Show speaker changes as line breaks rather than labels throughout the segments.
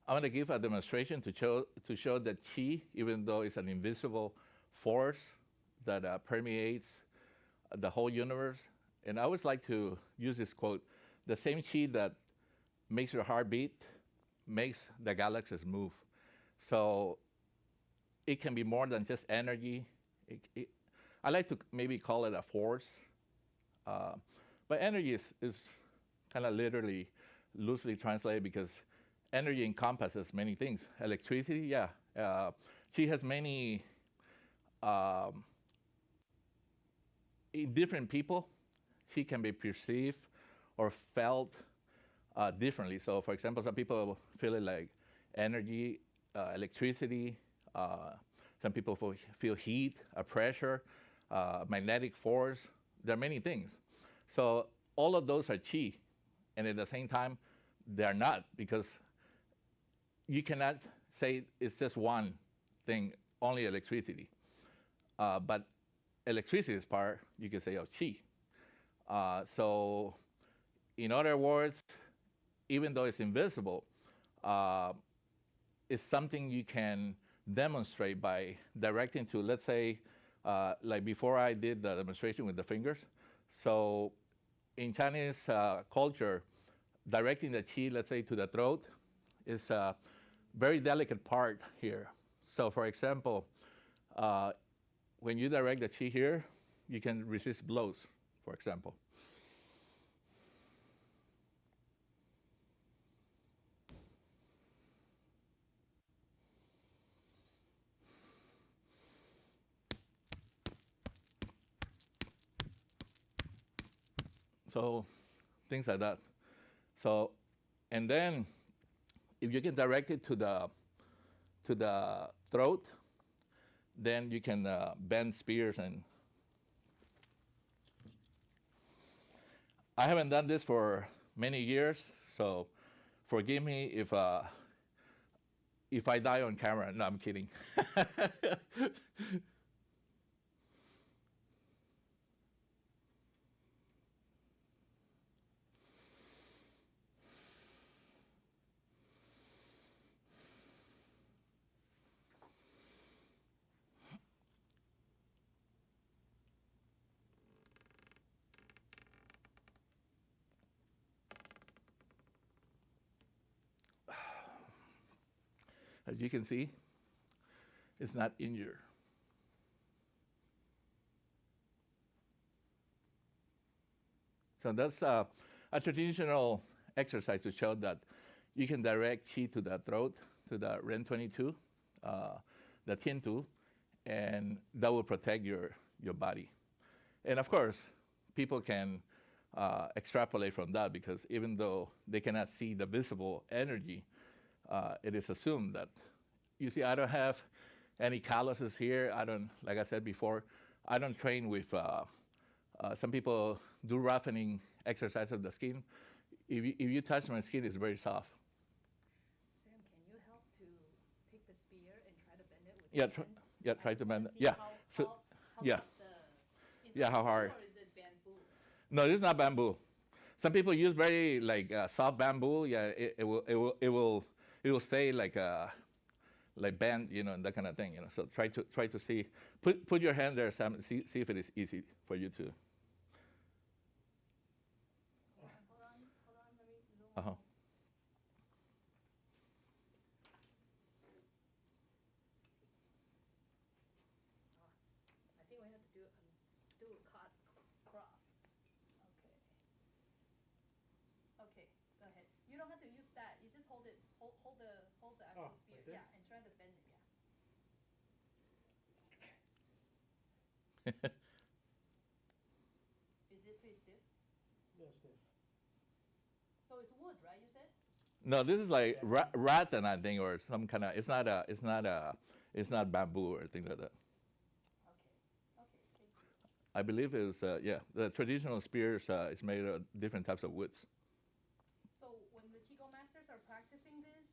I want to give a demonstration to show that qi, even though it's an invisible force that permeates the whole universe. And I always like to use this quote: "The same qi that makes your heart beat makes the galaxies move." So it can be more than just energy. I like to maybe call it a force, but energy is kind of literally loosely translated because energy encompasses many things. Electricity, yeah. She has many in different people. She can be perceived or felt differently. So, for example, some people feel it like energy, electricity. Some people feel heat, pressure, magnetic force. There are many things. So all of those are qi, and at the same time, they're not, because you cannot say it's just one thing, only electricity. But electricity is part, you can say, of qi. So in other words, even though it's invisible, it's something you can demonstrate by directing to, let's say, like before I did the demonstration with the fingers. So in Chinese culture, directing the qi, let's say, to the throat is a very delicate part here. So for example, when you direct the qi here, you can resist blows, for example. So things like that. So, and then if you can direct it to the throat, then you can bend spears. And I haven't done this for many years, so forgive me if I die on camera. No, I'm kidding. As you can see, it's not injured. So that's a traditional exercise to show that you can direct qi to the throat, to the Ren 22, the Tiantu, and that will protect your body. And of course, people can extrapolate from that, because even though they cannot see the visible energy, it is assumed that, you see, I don't have any calluses here. I don't, like I said before, I don't train with, some people do roughening exercise of the skin. If you touch my skin, it's very soft.
Sam, can you help to take the spear and try to bend it with your hands?
Try to bend it.
See
Yeah.
How
Yeah.
tough is
Yeah,
it
how hard?
Or is it bamboo?
No, this is not bamboo. Some people use very soft bamboo. Yeah, it will stay like bend, and that kind of thing. So try to see. Put your hand there, Sam. See if it is easy for you to.
Hold on. Let me zoom.
Uh-huh.
I think we have to do a cut crop. Okay, go ahead. You don't have to use that. You just hold it. Hold the actual spear.
Like this?
Yeah, and try to bend it. Yeah. Is it pretty stiff?
Yeah, stiff.
So it's wood, right? You said.
No, this is like rattan, I think, or some kind of. It's not bamboo or things like that.
Okay. Thank you.
I believe it's the traditional spears is made of different types of woods.
So when the Qigong masters are practicing this,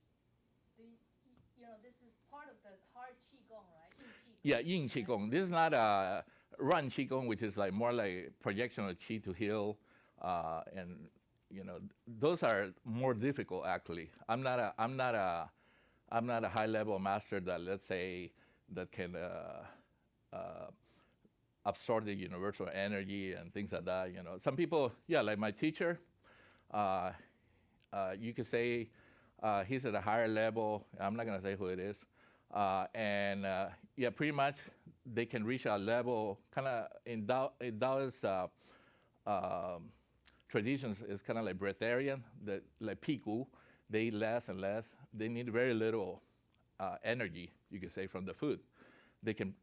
this is part of the hard Qigong, right? Yin Qigong.
Yeah, Yin Qigong. This is not a run Qigong, which is like more like projection of qi to heal, and those are more difficult actually. I'm not I'm not a high-level master that, let's say, that can absorb the universal energy and things like that. You know, some people, yeah, like my teacher, you could say he's at a higher level. I'm not gonna say who it is, and yeah, pretty much they can reach a level kind of in Taoist traditions is kind of like breatharian, that like pigu, they eat less and less. They need very little energy, you could say, from the food. They can,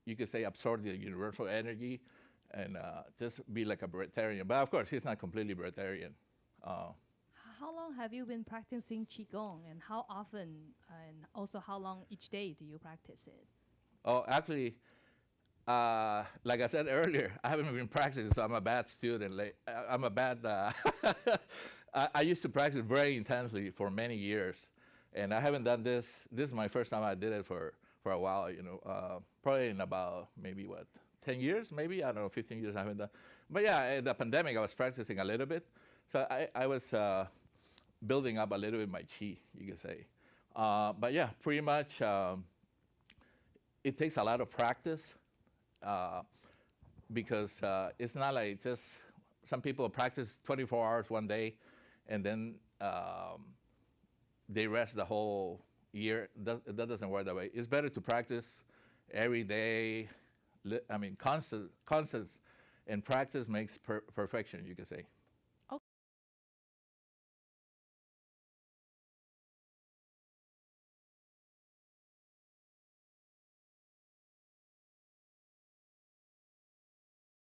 you could say, absorb the universal energy and just be like a breatharian. But of course, he's not completely breatharian.
How long have you been practicing Qigong, and how often, and also how long each day do you practice it?
Oh, actually, like I said earlier, I haven't been practicing, so I'm a bad student. Like, I'm a bad. I used to practice very intensely for many years, and I haven't done this. This is my first time I did it for a while. You know, probably in about maybe 10 years, maybe, I don't know, 15 years I haven't done. But yeah, in the pandemic I was practicing a little bit, so I was building up a little bit my chi, you could say. But yeah, pretty much it takes a lot of practice. Because it's not like just some people practice 24 hours one day and then they rest the whole year. That doesn't work that way. It's better to practice every day. I mean, constant, and practice makes perfection, you could say.